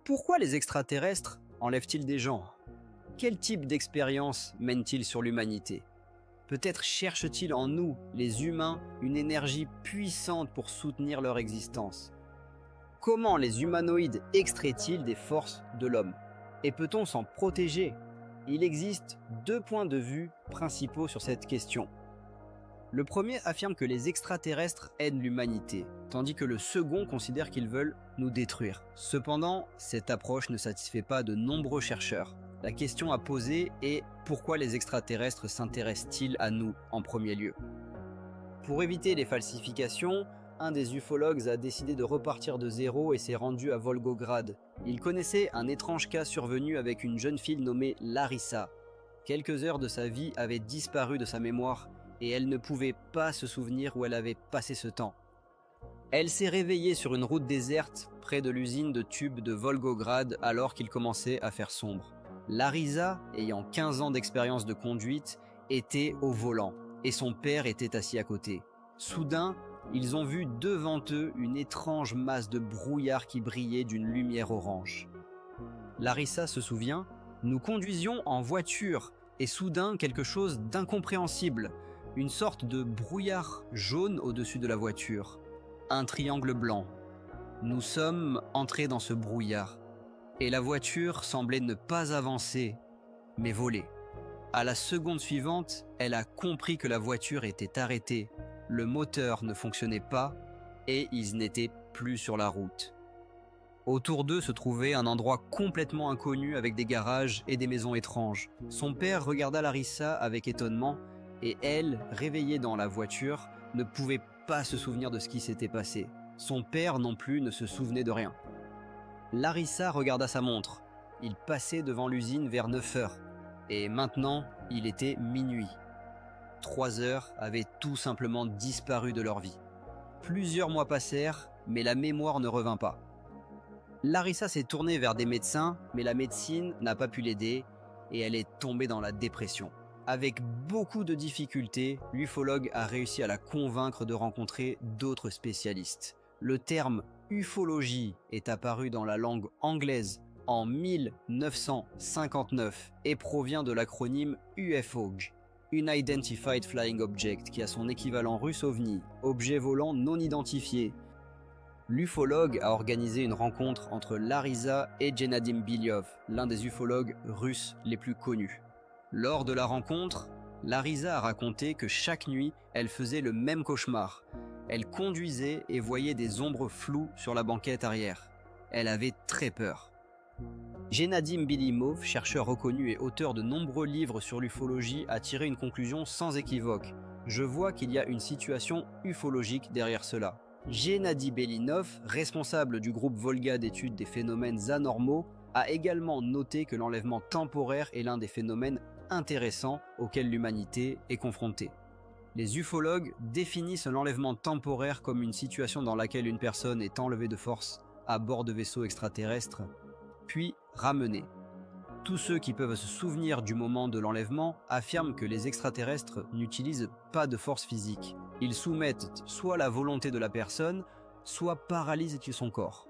Pourquoi les extraterrestres enlèvent-ils des gens? Quel type d'expérience mènent-ils sur l'humanité? Peut-être cherchent-ils en nous, les humains, une énergie puissante pour soutenir leur existence? Comment les humanoïdes extraient-ils des forces de l'homme? Et peut-on s'en protéger? Il existe deux points de vue principaux sur cette question. Le premier affirme que les extraterrestres aident l'humanité, tandis que le second considère qu'ils veulent nous détruire. Cependant, cette approche ne satisfait pas de nombreux chercheurs. La question à poser est pourquoi les extraterrestres s'intéressent-ils à nous en premier lieu? Pour éviter les falsifications, un des ufologues a décidé de repartir de zéro et s'est rendu à Volgograd. Il connaissait un étrange cas survenu avec une jeune fille nommée Larissa. Quelques heures de sa vie avaient disparu de sa mémoire et elle ne pouvait pas se souvenir où elle avait passé ce temps. Elle s'est réveillée sur une route déserte près de l'usine de tubes de Volgograd alors qu'il commençait à faire sombre. Larissa, ayant 15 ans d'expérience de conduite, était au volant et son père était assis à côté. Soudain, ils ont vu devant eux une étrange masse de brouillard qui brillait d'une lumière orange. Larissa se souvient, « Nous conduisions en voiture et soudain quelque chose d'incompréhensible. Une sorte de brouillard jaune au-dessus de la voiture. Un triangle blanc. Nous sommes entrés dans ce brouillard. Et la voiture semblait ne pas avancer, mais voler. À la seconde suivante, elle a compris que la voiture était arrêtée. Le moteur ne fonctionnait pas et ils n'étaient plus sur la route. Autour d'eux se trouvait un endroit complètement inconnu avec des garages et des maisons étranges. Son père regarda Larissa avec étonnement et elle, réveillée dans la voiture, ne pouvait pas se souvenir de ce qui s'était passé. Son père non plus ne se souvenait de rien. Larissa regarda sa montre. Il passait devant l'usine vers 9 heures. Et maintenant, il était minuit. 3 heures avaient tout simplement disparu de leur vie. Plusieurs mois passèrent, mais la mémoire ne revint pas. Larissa s'est tournée vers des médecins, mais la médecine n'a pas pu l'aider et elle est tombée dans la dépression. Avec beaucoup de difficultés, l'ufologue a réussi à la convaincre de rencontrer d'autres spécialistes. Le terme ufologie est apparu dans la langue anglaise en 1959 et provient de l'acronyme UFOG, Unidentified Flying Object, qui a son équivalent russe OVNI, objet volant non identifié. L'ufologue a organisé une rencontre entre Larissa et Genadim Bilyov, l'un des ufologues russes les plus connus. Lors de la rencontre, Larissa a raconté que chaque nuit, elle faisait le même cauchemar. Elle conduisait et voyait des ombres floues sur la banquette arrière. Elle avait très peur. Genadim Bilimov, chercheur reconnu et auteur de nombreux livres sur l'ufologie, a tiré une conclusion sans équivoque. Je vois qu'il y a une situation ufologique derrière cela. Gennady Belinov, responsable du groupe Volga d'études des phénomènes anormaux, a également noté que l'enlèvement temporaire est l'un des phénomènes intéressants auxquels l'humanité est confrontée. Les ufologues définissent l'enlèvement temporaire comme une situation dans laquelle une personne est enlevée de force à bord de vaisseaux extraterrestres, puis ramenée. Tous ceux qui peuvent se souvenir du moment de l'enlèvement affirment que les extraterrestres n'utilisent pas de force physique. Ils soumettent soit la volonté de la personne, soit paralysent son corps.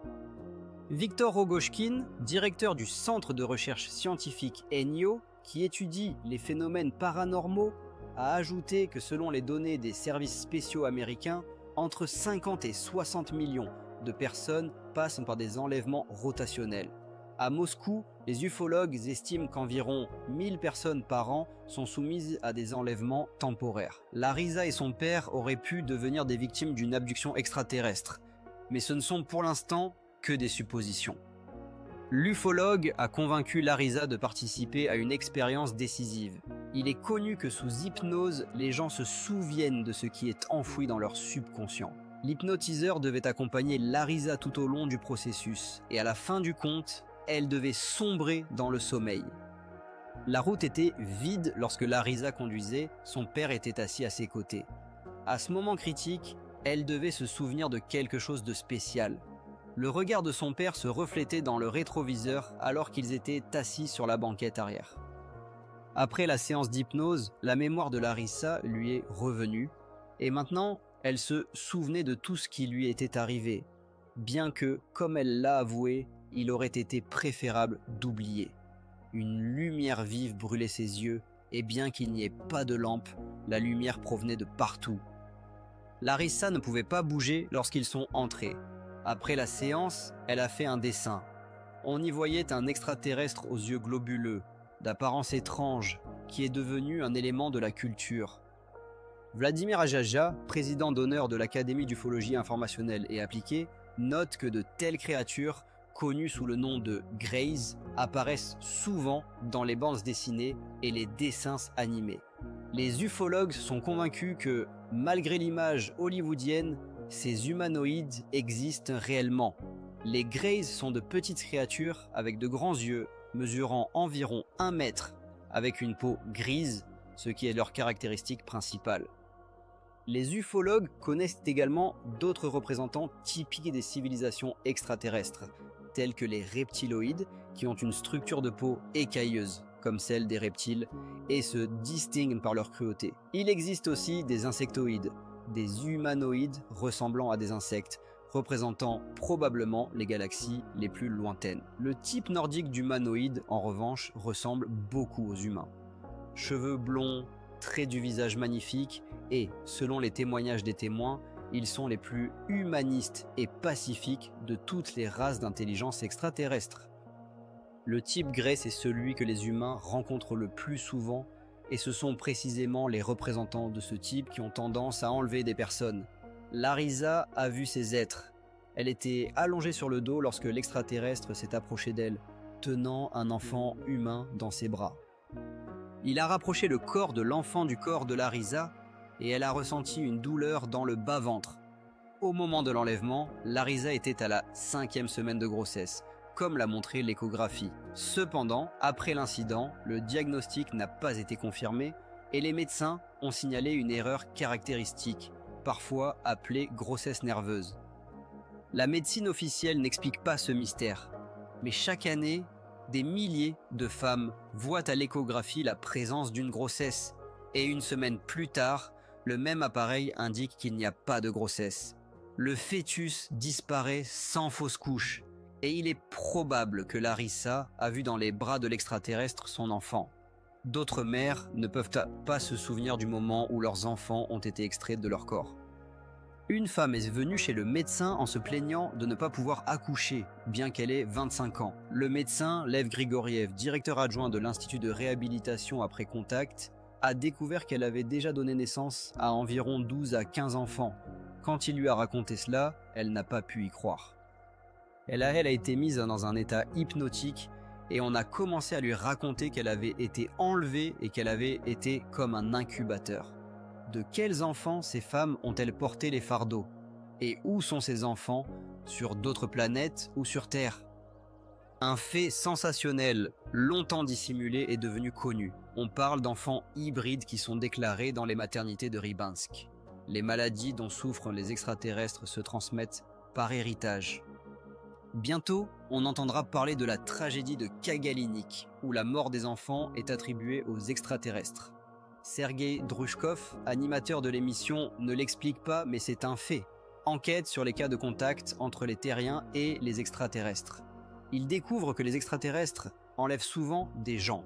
Viktor Rogochkin, directeur du Centre de recherche scientifique ENIO, qui étudie les phénomènes paranormaux, a ajouté que selon les données des services spéciaux américains, entre 50 et 60 millions de personnes passent par des enlèvements rotationnels. À Moscou, les ufologues estiment qu'environ 1000 personnes par an sont soumises à des enlèvements temporaires. Larissa et son père auraient pu devenir des victimes d'une abduction extraterrestre, mais ce ne sont pour l'instant que des suppositions. L'ufologue a convaincu Larissa de participer à une expérience décisive. Il est connu que sous hypnose, les gens se souviennent de ce qui est enfoui dans leur subconscient. L'hypnotiseur devait accompagner Larissa tout au long du processus, et à la fin du compte, elle devait sombrer dans le sommeil. La route était vide lorsque Larissa conduisait, son père était assis à ses côtés. À ce moment critique, elle devait se souvenir de quelque chose de spécial. Le regard de son père se reflétait dans le rétroviseur alors qu'ils étaient assis sur la banquette arrière. Après la séance d'hypnose, la mémoire de Larissa lui est revenue et maintenant, elle se souvenait de tout ce qui lui était arrivé, bien que, comme elle l'a avoué, il aurait été préférable d'oublier. Une lumière vive brûlait ses yeux, et bien qu'il n'y ait pas de lampe, la lumière provenait de partout. Larissa ne pouvait pas bouger lorsqu'ils sont entrés. Après la séance, elle a fait un dessin. On y voyait un extraterrestre aux yeux globuleux, d'apparence étrange, qui est devenu un élément de la culture. Vladimir Ajaja, président d'honneur de l'Académie d'ufologie informationnelle et appliquée, note que de telles créatures, connues sous le nom de Greys, apparaissent souvent dans les bandes dessinées et les dessins animés. Les ufologues sont convaincus que, malgré l'image hollywoodienne, ces humanoïdes existent réellement. Les Greys sont de petites créatures avec de grands yeux, mesurant environ 1 mètre, avec une peau grise, ce qui est leur caractéristique principale. Les ufologues connaissent également d'autres représentants typiques des civilisations extraterrestres, tels que les reptiloïdes, qui ont une structure de peau écailleuse, comme celle des reptiles, et se distinguent par leur cruauté. Il existe aussi des insectoïdes, des humanoïdes ressemblant à des insectes, représentant probablement les galaxies les plus lointaines. Le type nordique d'humanoïde, en revanche, ressemble beaucoup aux humains. Cheveux blonds, traits du visage magnifiques, et, selon les témoignages des témoins, ils sont les plus humanistes et pacifiques de toutes les races d'intelligence extraterrestre. Le type Grey, c'est celui que les humains rencontrent le plus souvent, et ce sont précisément les représentants de ce type qui ont tendance à enlever des personnes. Larissa a vu ces êtres. Elle était allongée sur le dos lorsque l'extraterrestre s'est approché d'elle, tenant un enfant humain dans ses bras. Il a rapproché le corps de l'enfant du corps de Larissa, et elle a ressenti une douleur dans le bas-ventre. Au moment de l'enlèvement, Larissa était à la 5e semaine de grossesse, comme l'a montré l'échographie. Cependant, après l'incident, le diagnostic n'a pas été confirmé et les médecins ont signalé une erreur caractéristique, parfois appelée grossesse nerveuse. La médecine officielle n'explique pas ce mystère, mais chaque année, des milliers de femmes voient à l'échographie la présence d'une grossesse, et une semaine plus tard, le même appareil indique qu'il n'y a pas de grossesse. Le fœtus disparaît sans fausse couche, et il est probable que Larissa a vu dans les bras de l'extraterrestre son enfant. D'autres mères ne peuvent pas se souvenir du moment où leurs enfants ont été extraits de leur corps. Une femme est venue chez le médecin en se plaignant de ne pas pouvoir accoucher, bien qu'elle ait 25 ans. Le médecin, Lev Grigoriev, directeur adjoint de l'Institut de réhabilitation après contact, a découvert qu'elle avait déjà donné naissance à environ 12 à 15 enfants. Quand il lui a raconté cela, elle n'a pas pu y croire. Elle a été mise dans un état hypnotique et on a commencé à lui raconter qu'elle avait été enlevée et qu'elle avait été comme un incubateur. De quels enfants ces femmes ont-elles porté les fardeaux? Et où sont ces enfants? Sur d'autres planètes ou sur Terre? Un fait sensationnel, longtemps dissimulé, est devenu connu. On parle d'enfants hybrides qui sont déclarés dans les maternités de Rybinsk. Les maladies dont souffrent les extraterrestres se transmettent par héritage. Bientôt, on entendra parler de la tragédie de Kagalinik, où la mort des enfants est attribuée aux extraterrestres. Sergei Drushkov, animateur de l'émission, ne l'explique pas, mais c'est un fait. Enquête sur les cas de contact entre les terriens et les extraterrestres. Il découvre que les extraterrestres enlèvent souvent des gens.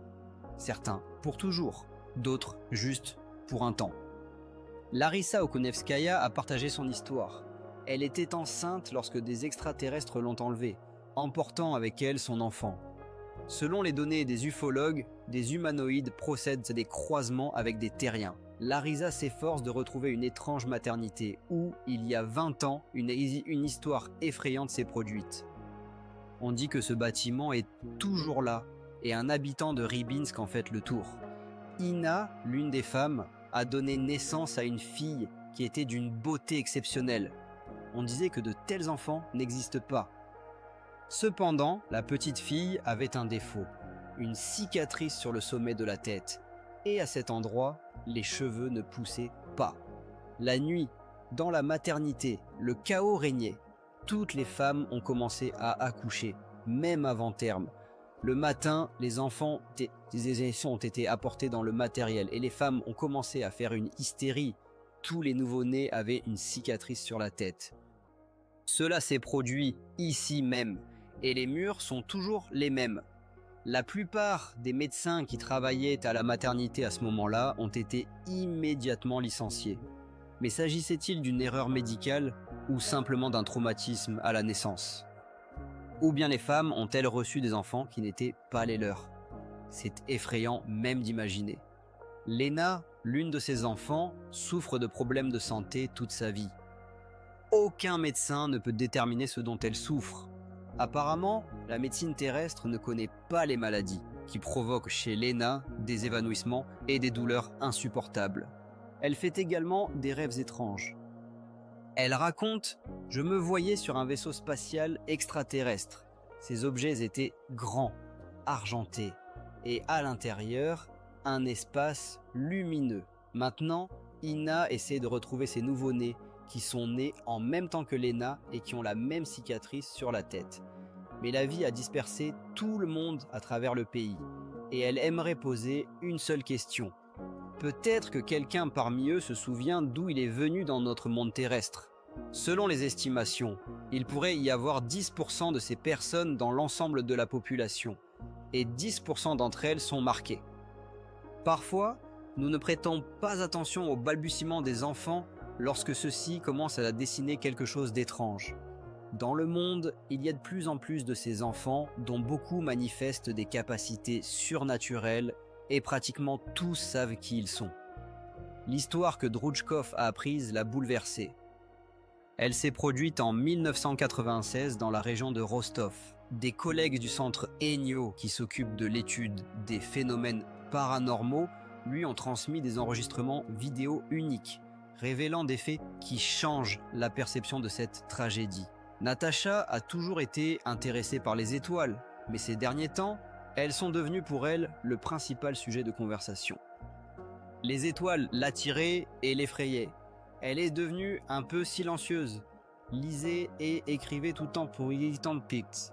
Certains pour toujours, d'autres juste pour un temps. Larissa Okonevskaya a partagé son histoire. Elle était enceinte lorsque des extraterrestres l'ont enlevée, emportant avec elle son enfant. Selon les données des ufologues, des humanoïdes procèdent à des croisements avec des terriens. Larissa s'efforce de retrouver une étrange maternité où, il y a 20 ans, une histoire effrayante s'est produite. On dit que ce bâtiment est toujours là, et un habitant de Rybinsk en fait le tour. Ina, l'une des femmes, a donné naissance à une fille qui était d'une beauté exceptionnelle. On disait que de tels enfants n'existent pas. Cependant, la petite fille avait un défaut, une cicatrice sur le sommet de la tête. Et à cet endroit, les cheveux ne poussaient pas. La nuit, dans la maternité, le chaos régnait. Toutes les femmes ont commencé à accoucher, même avant terme. Le matin, les enfants ont été apportés dans le matériel et les femmes ont commencé à faire une hystérie. Tous les nouveau-nés avaient une cicatrice sur la tête. Cela s'est produit ici même. Et les murs sont toujours les mêmes. La plupart des médecins qui travaillaient à la maternité à ce moment-là ont été immédiatement licenciés. Mais s'agissait-il d'une erreur médicale ou simplement d'un traumatisme à la naissance? Ou bien les femmes ont-elles reçu des enfants qui n'étaient pas les leurs? C'est effrayant même d'imaginer. Lena, l'une de ses enfants, souffre de problèmes de santé toute sa vie. Aucun médecin ne peut déterminer ce dont elle souffre. Apparemment, la médecine terrestre ne connaît pas les maladies qui provoquent chez Lena des évanouissements et des douleurs insupportables. Elle fait également des rêves étranges. Elle raconte « Je me voyais sur un vaisseau spatial extraterrestre. Ces objets étaient grands, argentés, et à l'intérieur, un espace lumineux. Maintenant, Ina essaie de retrouver ses nouveau-nés qui sont nés en même temps que Lena et qui ont la même cicatrice sur la tête. Mais la vie a dispersé tout le monde à travers le pays et elle aimerait poser une seule question. Peut-être que quelqu'un parmi eux se souvient d'où il est venu dans notre monde terrestre. Selon les estimations, il pourrait y avoir 10% de ces personnes dans l'ensemble de la population et 10% d'entre elles sont marquées. Parfois, nous ne prêtons pas attention aux balbutiements des enfants lorsque ceux-ci commencent à dessiner quelque chose d'étrange. Dans le monde, il y a de plus en plus de ces enfants dont beaucoup manifestent des capacités surnaturelles et pratiquement tous savent qui ils sont. L'histoire que Droujkov a apprise l'a bouleversée. Elle s'est produite en 1996 dans la région de Rostov. Des collègues du centre ENIO qui s'occupent de l'étude des phénomènes paranormaux lui ont transmis des enregistrements vidéo uniques, révélant des faits qui changent la perception de cette tragédie. Natacha a toujours été intéressée par les étoiles, mais ces derniers temps, elles sont devenues pour elle le principal sujet de conversation. Les étoiles l'attiraient et l'effrayaient. Elle est devenue un peu silencieuse, lisait et écrivait tout le temps pour Irritant Pict.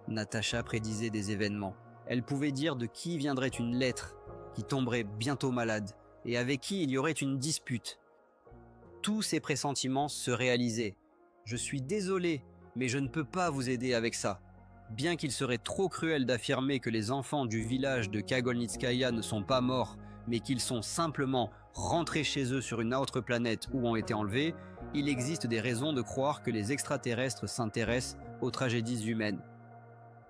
Natacha prédisait des événements. Elle pouvait dire de qui viendrait une lettre, qui tomberait bientôt malade, et avec qui il y aurait une dispute. Tous ces pressentiments se réalisaient. Je suis désolé, mais je ne peux pas vous aider avec ça. Bien qu'il serait trop cruel d'affirmer que les enfants du village de Kagolnitskaya ne sont pas morts, mais qu'ils sont simplement rentrés chez eux sur une autre planète où ont été enlevés, il existe des raisons de croire que les extraterrestres s'intéressent aux tragédies humaines.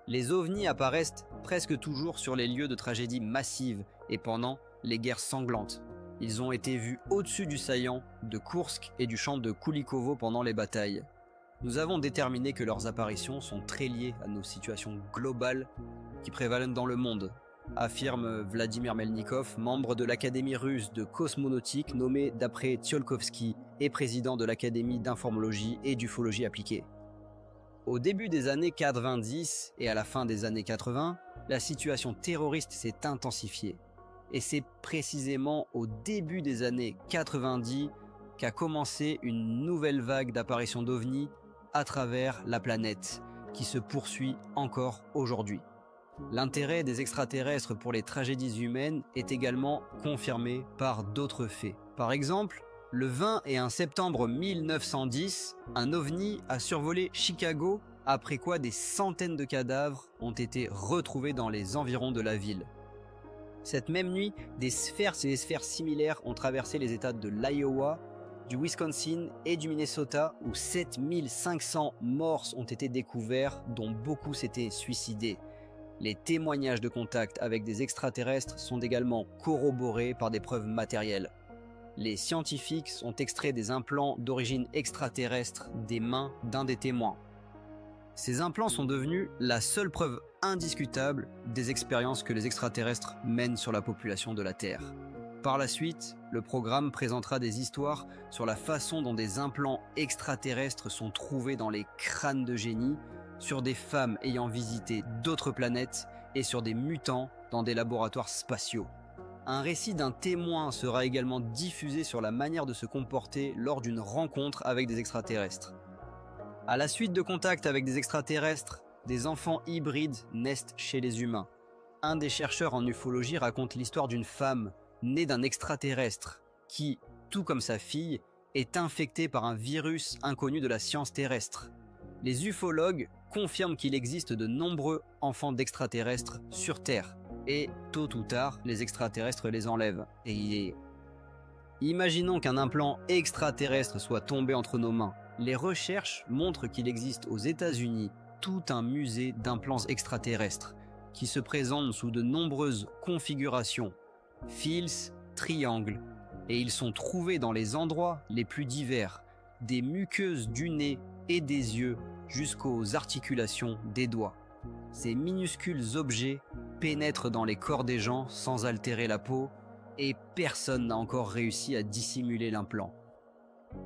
Les ovnis apparaissent presque toujours sur les lieux de tragédies massives et pendant les guerres sanglantes. Ils ont été vus au-dessus du saillant de Koursk et du champ de Koulikovo pendant les batailles. Nous avons déterminé que leurs apparitions sont très liées à nos situations globales qui prévalent dans le monde, affirme Vladimir Melnikov, membre de l'Académie russe de cosmonautique nommé d'après Tsiolkovsky et président de l'Académie d'informologie et d'ufologie appliquée. Au début des années 90 et à la fin des années 80, la situation terroriste s'est intensifiée. Et c'est précisément au début des années 90 qu'a commencé une nouvelle vague d'apparitions d'ovnis à travers la planète, qui se poursuit encore aujourd'hui. L'intérêt des extraterrestres pour les tragédies humaines est également confirmé par d'autres faits. Par exemple, le 20 et 1 septembre 1910, un ovni a survolé Chicago, après quoi des centaines de cadavres ont été retrouvés dans les environs de la ville. Cette même nuit, des sphères et des sphères similaires ont traversé les États de l'Iowa, du Wisconsin et du Minnesota, où 7500 morts ont été découverts, dont beaucoup s'étaient suicidés. Les témoignages de contact avec des extraterrestres sont également corroborés par des preuves matérielles. Les scientifiques ont extrait des implants d'origine extraterrestre des mains d'un des témoins. Ces implants sont devenus la seule preuve indiscutable des expériences que les extraterrestres mènent sur la population de la Terre. Par la suite, le programme présentera des histoires sur la façon dont des implants extraterrestres sont trouvés dans les crânes de génies, sur des femmes ayant visité d'autres planètes et sur des mutants dans des laboratoires spatiaux. Un récit d'un témoin sera également diffusé sur la manière de se comporter lors d'une rencontre avec des extraterrestres. À la suite de contacts avec des extraterrestres, des enfants hybrides naissent chez les humains. Un des chercheurs en ufologie raconte l'histoire d'une femme née d'un extraterrestre qui, tout comme sa fille, est infectée par un virus inconnu de la science terrestre. Les ufologues confirment qu'il existe de nombreux enfants d'extraterrestres sur Terre. Et tôt ou tard, les extraterrestres les enlèvent. Imaginons qu'un implant extraterrestre soit tombé entre nos mains. Les recherches montrent qu'il existe aux États-Unis tout un musée d'implants extraterrestres qui se présentent sous de nombreuses configurations, fils, triangles, et ils sont trouvés dans les endroits les plus divers, des muqueuses du nez et des yeux jusqu'aux articulations des doigts. Ces minuscules objets pénètrent dans les corps des gens sans altérer la peau et personne n'a encore réussi à dissimuler l'implant.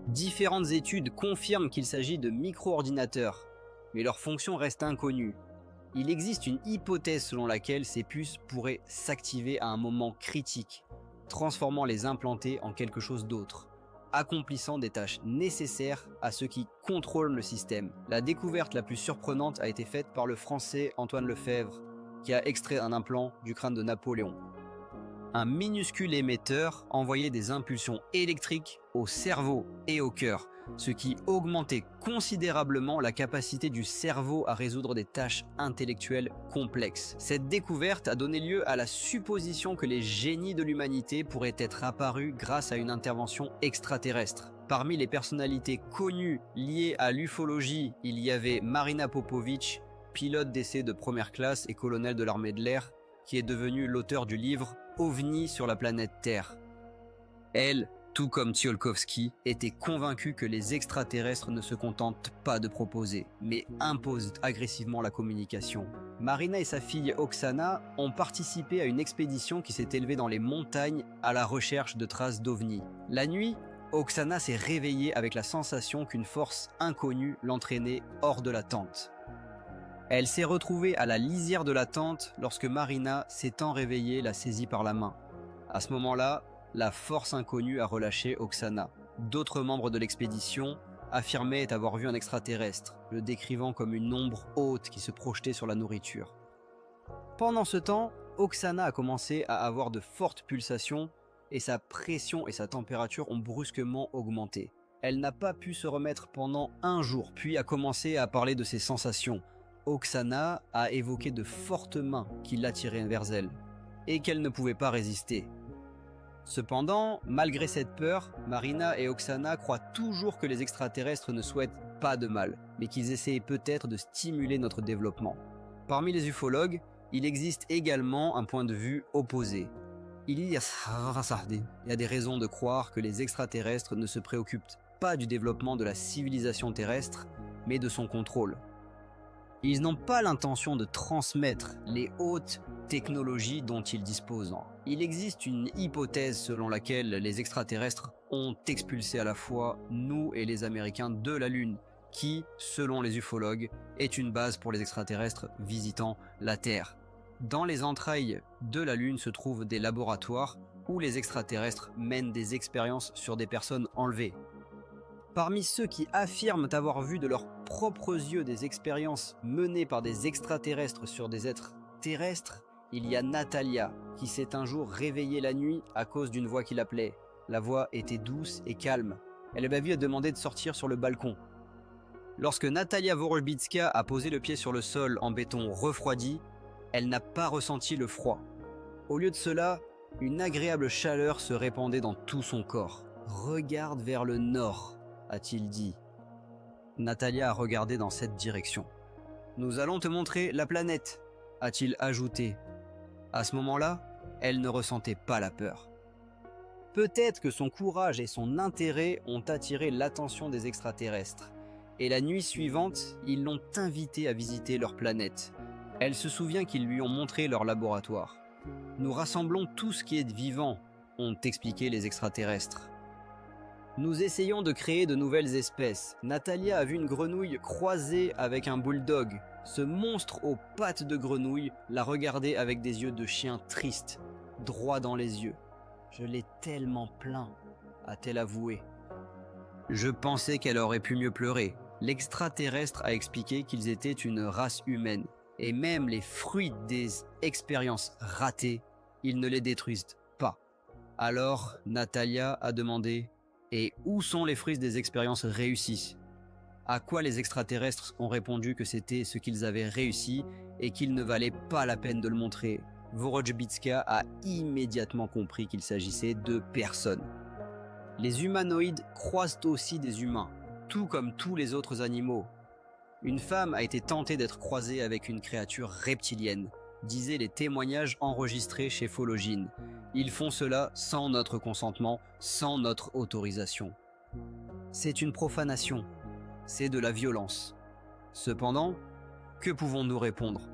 Différentes études confirment qu'il s'agit de micro-ordinateurs, mais leur fonction reste inconnue. Il existe une hypothèse selon laquelle ces puces pourraient s'activer à un moment critique, transformant les implantés en quelque chose d'autre, accomplissant des tâches nécessaires à ceux qui contrôlent le système. La découverte la plus surprenante a été faite par le Français Antoine Lefebvre, qui a extrait un implant du crâne de Napoléon. Un minuscule émetteur envoyait des impulsions électriques au cerveau et au cœur, ce qui augmentait considérablement la capacité du cerveau à résoudre des tâches intellectuelles complexes. Cette découverte a donné lieu à la supposition que les génies de l'humanité pourraient être apparus grâce à une intervention extraterrestre. Parmi les personnalités connues liées à l'ufologie, il y avait Marina Popović, pilote d'essai de première classe et colonel de l'armée de l'air, qui est devenue l'auteur du livre OVNI sur la planète Terre. Elle, tout comme Tsiolkovsky, était convaincue que les extraterrestres ne se contentent pas de proposer, mais imposent agressivement la communication. Marina et sa fille Oksana ont participé à une expédition qui s'est élevée dans les montagnes à la recherche de traces d'OVNI. La nuit, Oksana s'est réveillée avec la sensation qu'une force inconnue l'entraînait hors de la tente. Elle s'est retrouvée à la lisière de la tente lorsque Marina, s'étant réveillée, l'a saisie par la main. À ce moment-là, la force inconnue a relâché Oksana. D'autres membres de l'expédition affirmaient avoir vu un extraterrestre, le décrivant comme une ombre haute qui se projetait sur la nourriture. Pendant ce temps, Oksana a commencé à avoir de fortes pulsations et sa pression et sa température ont brusquement augmenté. Elle n'a pas pu se remettre pendant 1 jour, puis a commencé à parler de ses sensations. Oksana a évoqué de fortes mains qui l'attiraient vers elle et qu'elle ne pouvait pas résister. Cependant, malgré cette peur, Marina et Oksana croient toujours que les extraterrestres ne souhaitent pas de mal, mais qu'ils essaient peut-être de stimuler notre développement. Parmi les ufologues, il existe également un point de vue opposé. Il y a des raisons de croire que les extraterrestres ne se préoccupent pas du développement de la civilisation terrestre, mais de son contrôle. Ils n'ont pas l'intention de transmettre les hautes technologies dont ils disposent. Il existe une hypothèse selon laquelle les extraterrestres ont expulsé à la fois nous et les Américains de la Lune, qui, selon les ufologues, est une base pour les extraterrestres visitant la Terre. Dans les entrailles de la Lune se trouvent des laboratoires où les extraterrestres mènent des expériences sur des personnes enlevées. Parmi ceux qui affirment avoir vu de leurs propres yeux des expériences menées par des extraterrestres sur des êtres terrestres, il y a Natalia, qui s'est un jour réveillée la nuit à cause d'une voix qui l'appelait. La voix était douce et calme. Elle m'a vu demander de sortir sur le balcon. Lorsque Natalia Vorobitska a posé le pied sur le sol en béton refroidi, elle n'a pas ressenti le froid. Au lieu de cela, une agréable chaleur se répandait dans tout son corps. « Regarde vers le nord », a-t-il dit. Natalia a regardé dans cette direction. « Nous allons te montrer la planète », a-t-il ajouté. À ce moment-là, elle ne ressentait pas la peur. Peut-être que son courage et son intérêt ont attiré l'attention des extraterrestres. Et la nuit suivante, ils l'ont invitée à visiter leur planète. Elle se souvient qu'ils lui ont montré leur laboratoire. « Nous rassemblons tout ce qui est vivant », ont expliqué les extraterrestres. Nous essayons de créer de nouvelles espèces. Natalia a vu une grenouille croisée avec un bulldog. Ce monstre aux pattes de grenouille la regardait avec des yeux de chien tristes, droit dans les yeux. « Je l'ai tellement plaint », a-t-elle avoué. Je pensais qu'elle aurait pu mieux pleurer. L'extraterrestre a expliqué qu'ils étaient une race humaine. Et même les fruits des expériences ratées, ils ne les détruisent pas. Alors, Natalia a demandé « Et où sont les fruits des expériences réussies ?» À quoi les extraterrestres ont répondu que c'était ce qu'ils avaient réussi et qu'il ne valait pas la peine de le montrer. Vorojbitska a immédiatement compris qu'il s'agissait de personnes. Les humanoïdes croisent aussi des humains, tout comme tous les autres animaux. Une femme a été tentée d'être croisée avec une créature reptilienne, disaient les témoignages enregistrés chez Fologine. Ils font cela sans notre consentement, sans notre autorisation. C'est une profanation, c'est de la violence. Cependant, que pouvons-nous répondre?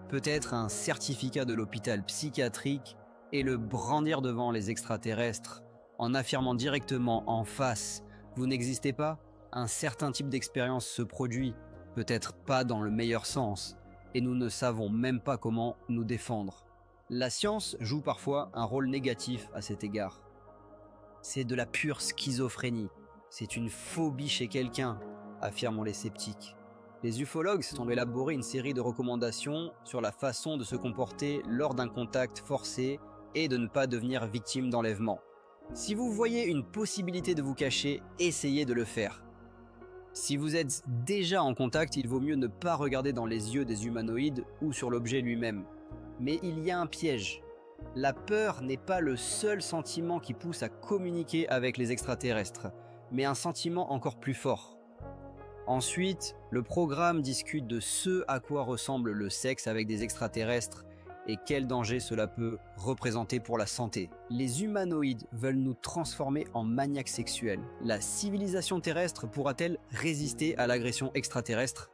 Peut-être un certificat de l'hôpital psychiatrique et le brandir devant les extraterrestres, en affirmant directement en face « Vous n'existez pas ?» Un certain type d'expérience se produit, peut-être pas dans le meilleur sens, et nous ne savons même pas comment nous défendre. La science joue parfois un rôle négatif à cet égard. C'est de la pure schizophrénie, c'est une phobie chez quelqu'un, affirment les sceptiques. Les ufologues ont élaboré une série de recommandations sur la façon de se comporter lors d'un contact forcé et de ne pas devenir victime d'enlèvement. Si vous voyez une possibilité de vous cacher, essayez de le faire. Si vous êtes déjà en contact, il vaut mieux ne pas regarder dans les yeux des humanoïdes ou sur l'objet lui-même. Mais il y a un piège. La peur n'est pas le seul sentiment qui pousse à communiquer avec les extraterrestres, mais un sentiment encore plus fort. Ensuite, le programme discute de ce à quoi ressemble le sexe avec des extraterrestres et quel danger cela peut représenter pour la santé. Les humanoïdes veulent nous transformer en maniaques sexuels. La civilisation terrestre pourra-t-elle résister à l'agression extraterrestre?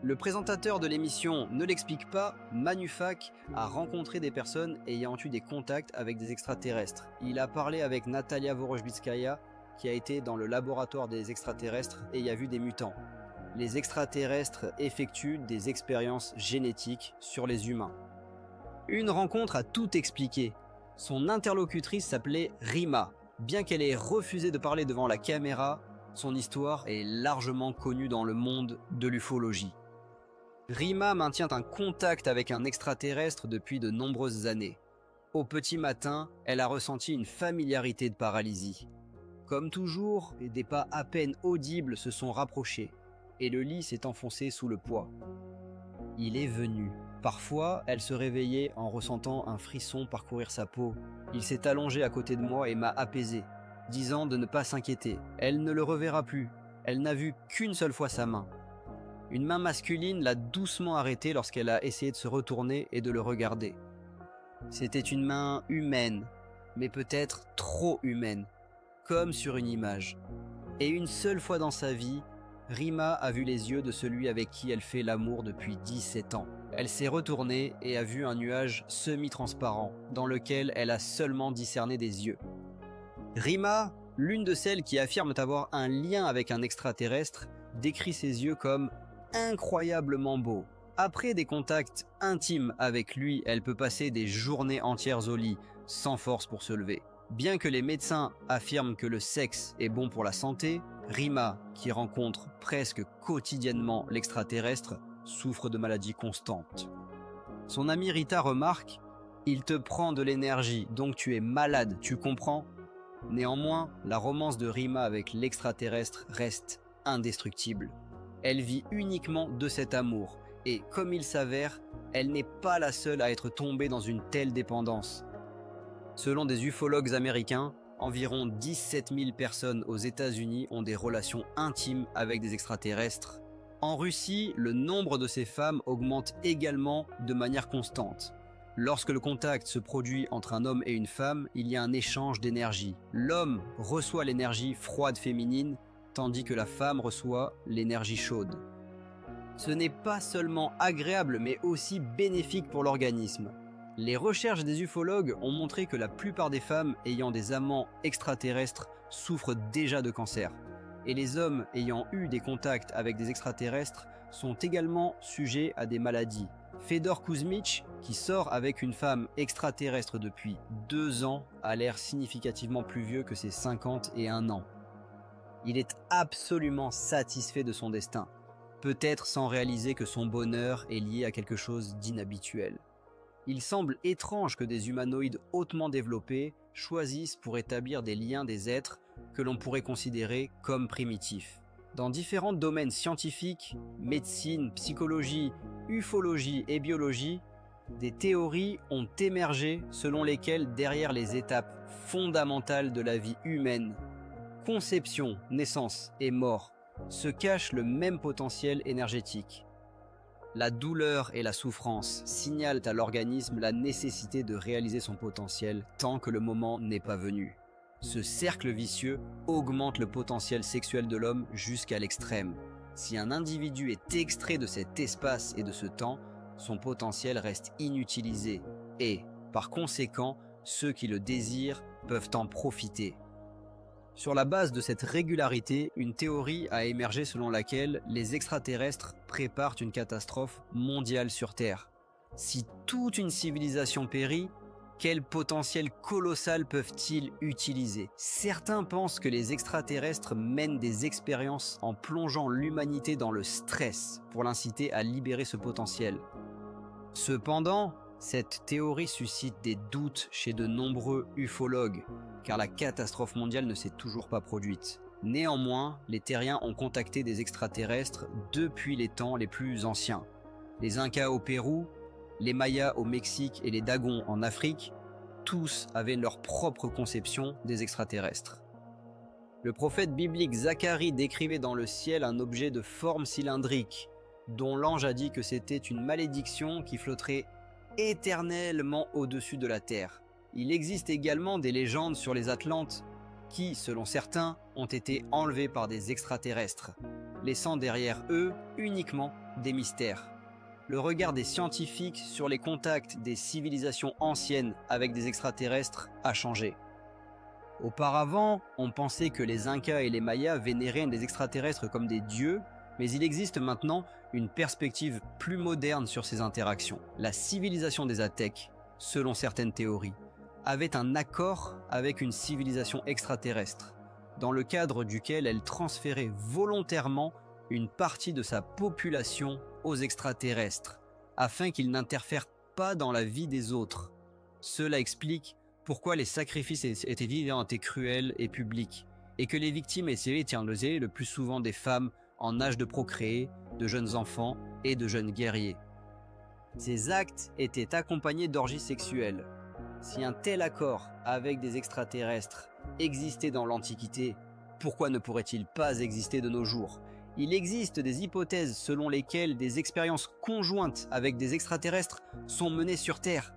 Le présentateur de l'émission Ne l'explique pas, Manufak a rencontré des personnes ayant eu des contacts avec des extraterrestres. Il a parlé avec Natalia Vorojbitskaya, qui a été dans le laboratoire des extraterrestres et y a vu des mutants. Les extraterrestres effectuent des expériences génétiques sur les humains. Une rencontre a tout expliqué. Son interlocutrice s'appelait Rima. Bien qu'elle ait refusé de parler devant la caméra, son histoire est largement connue dans le monde de l'ufologie. Rima maintient un contact avec un extraterrestre depuis de nombreuses années. Au petit matin, elle a ressenti une familiarité de paralysie. Comme toujours, des pas à peine audibles se sont rapprochés, et le lit s'est enfoncé sous le poids. Il est venu. Parfois, elle se réveillait en ressentant un frisson parcourir sa peau. Il s'est allongé à côté de moi et m'a apaisé, disant de ne pas s'inquiéter. Elle ne le reverra plus. Elle n'a vu qu'une seule fois sa main. Une main masculine l'a doucement arrêté lorsqu'elle a essayé de se retourner et de le regarder. C'était une main humaine, mais peut-être trop humaine, comme sur une image. Et une seule fois dans sa vie, Rima a vu les yeux de celui avec qui elle fait l'amour depuis 17 ans. Elle s'est retournée et a vu un nuage semi-transparent, dans lequel elle a seulement discerné des yeux. Rima, l'une de celles qui affirment avoir un lien avec un extraterrestre, décrit ses yeux comme incroyablement beaux. Après des contacts intimes avec lui, elle peut passer des journées entières au lit, sans force pour se lever. Bien que les médecins affirment que le sexe est bon pour la santé, Rima, qui rencontre presque quotidiennement l'extraterrestre, souffre de maladies constantes. Son amie Rita remarque « Il te prend de l'énergie, donc tu es malade, tu comprends ?» Néanmoins, la romance de Rima avec l'extraterrestre reste indestructible. Elle vit uniquement de cet amour, et comme il s'avère, elle n'est pas la seule à être tombée dans une telle dépendance. Selon des ufologues américains, environ 17 000 personnes aux États-Unis ont des relations intimes avec des extraterrestres. En Russie, le nombre de ces femmes augmente également de manière constante. Lorsque le contact se produit entre un homme et une femme, il y a un échange d'énergie. L'homme reçoit l'énergie froide féminine, tandis que la femme reçoit l'énergie chaude. Ce n'est pas seulement agréable, mais aussi bénéfique pour l'organisme. Les recherches des ufologues ont montré que la plupart des femmes ayant des amants extraterrestres souffrent déjà de cancer. Et les hommes ayant eu des contacts avec des extraterrestres sont également sujets à des maladies. Fedor Kuzmich, qui sort avec une femme extraterrestre depuis 2 ans, a l'air significativement plus vieux que ses 51 ans. Il est absolument satisfait de son destin, peut-être sans réaliser que son bonheur est lié à quelque chose d'inhabituel. Il semble étrange que des humanoïdes hautement développés choisissent pour établir des liens des êtres que l'on pourrait considérer comme primitifs. Dans différents domaines scientifiques, médecine, psychologie, ufologie et biologie, des théories ont émergé selon lesquelles derrière les étapes fondamentales de la vie humaine, conception, naissance et mort, se cache le même potentiel énergétique. La douleur et la souffrance signalent à l'organisme la nécessité de réaliser son potentiel tant que le moment n'est pas venu. Ce cercle vicieux augmente le potentiel sexuel de l'homme jusqu'à l'extrême. Si un individu est extrait de cet espace et de ce temps, son potentiel reste inutilisé et, par conséquent, ceux qui le désirent peuvent en profiter. Sur la base de cette régularité, une théorie a émergé selon laquelle les extraterrestres préparent une catastrophe mondiale sur Terre. Si toute une civilisation périt, quel potentiel colossal peuvent-ils utiliser? Certains pensent que les extraterrestres mènent des expériences en plongeant l'humanité dans le stress pour l'inciter à libérer ce potentiel. Cependant, cette théorie suscite des doutes chez de nombreux ufologues, car la catastrophe mondiale ne s'est toujours pas produite. Néanmoins, les terriens ont contacté des extraterrestres depuis les temps les plus anciens. Les Incas au Pérou, les Mayas au Mexique et les Dagons en Afrique, tous avaient leur propre conception des extraterrestres. Le prophète biblique Zacharie décrivait dans le ciel un objet de forme cylindrique, dont l'ange a dit que c'était une malédiction qui flotterait éternellement au-dessus de la terre. Il existe également des légendes sur les Atlantes qui, selon certains, ont été enlevés par des extraterrestres, laissant derrière eux uniquement des mystères. Le regard des scientifiques sur les contacts des civilisations anciennes avec des extraterrestres a changé. Auparavant, on pensait que les Incas et les Mayas vénéraient des extraterrestres comme des dieux, mais il existe maintenant une perspective plus moderne sur ces interactions. La civilisation des Aztèques, selon certaines théories, avait un accord avec une civilisation extraterrestre, dans le cadre duquel elle transférait volontairement une partie de sa population aux extraterrestres, afin qu'ils n'interfèrent pas dans la vie des autres. Cela explique pourquoi les sacrifices étaient évidemment cruels et publics, et que les victimes étaient le plus souvent des femmes en âge de procréer, de jeunes enfants et de jeunes guerriers. Ces actes étaient accompagnés d'orgies sexuelles. Si un tel accord avec des extraterrestres existait dans l'Antiquité, pourquoi ne pourrait-il pas exister de nos jours? Il existe des hypothèses selon lesquelles des expériences conjointes avec des extraterrestres sont menées sur Terre.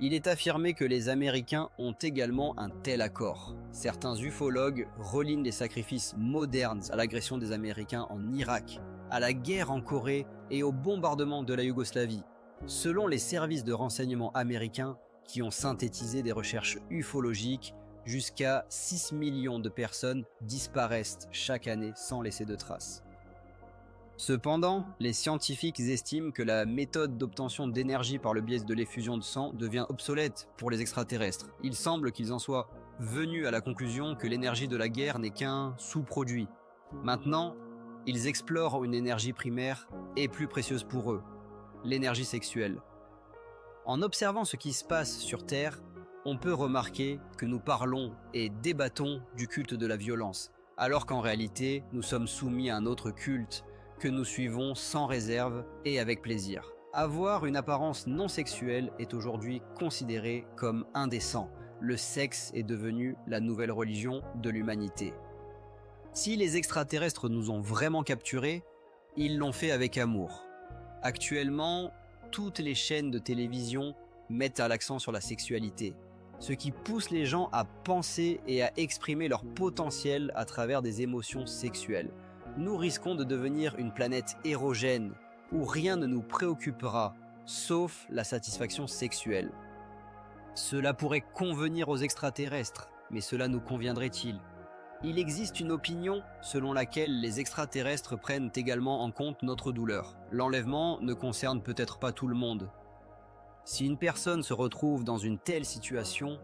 Il est affirmé que les Américains ont également un tel accord. Certains ufologues relignent les sacrifices modernes à l'agression des Américains en Irak, à la guerre en Corée et au bombardement de la Yougoslavie. Selon les services de renseignement américains qui ont synthétisé des recherches ufologiques, jusqu'à 6 millions de personnes disparaissent chaque année sans laisser de traces. Cependant, les scientifiques estiment que la méthode d'obtention d'énergie par le biais de l'effusion de sang devient obsolète pour les extraterrestres. Il semble qu'ils en soient venus à la conclusion que l'énergie de la guerre n'est qu'un sous-produit. Maintenant, ils explorent une énergie primaire et plus précieuse pour eux, l'énergie sexuelle. En observant ce qui se passe sur Terre, on peut remarquer que nous parlons et débattons du culte de la violence, alors qu'en réalité, nous sommes soumis à un autre culte que nous suivons sans réserve et avec plaisir. Avoir une apparence non sexuelle est aujourd'hui considéré comme indécent. Le sexe est devenu la nouvelle religion de l'humanité. Si les extraterrestres nous ont vraiment capturés, ils l'ont fait avec amour. Actuellement, toutes les chaînes de télévision mettent l'accent sur la sexualité, ce qui pousse les gens à penser et à exprimer leur potentiel à travers des émotions sexuelles. Nous risquons de devenir une planète érogène, où rien ne nous préoccupera, sauf la satisfaction sexuelle. Cela pourrait convenir aux extraterrestres, mais cela nous conviendrait-il? Il existe une opinion selon laquelle les extraterrestres prennent également en compte notre douleur. L'enlèvement ne concerne peut-être pas tout le monde. Si une personne se retrouve dans une telle situation,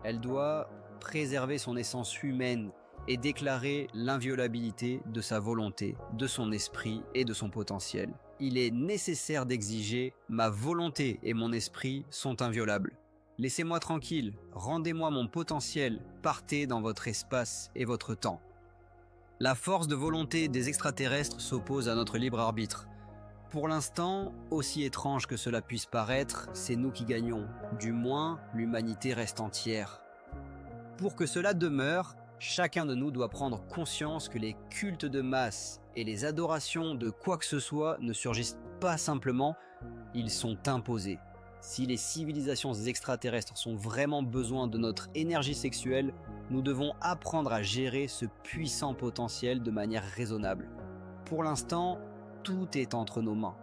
elle doit préserver son essence humaine et déclarer l'inviolabilité de sa volonté, de son esprit et de son potentiel. Il est nécessaire d'exiger « ma volonté et mon esprit sont inviolables ». Laissez-moi tranquille, rendez-moi mon potentiel, partez dans votre espace et votre temps. La force de volonté des extraterrestres s'oppose à notre libre arbitre. Pour l'instant, aussi étrange que cela puisse paraître, c'est nous qui gagnons. Du moins, l'humanité reste entière. Pour que cela demeure, chacun de nous doit prendre conscience que les cultes de masse et les adorations de quoi que ce soit ne surgissent pas simplement, ils sont imposés. Si les civilisations extraterrestres ont vraiment besoin de notre énergie sexuelle, nous devons apprendre à gérer ce puissant potentiel de manière raisonnable. Pour l'instant, tout est entre nos mains.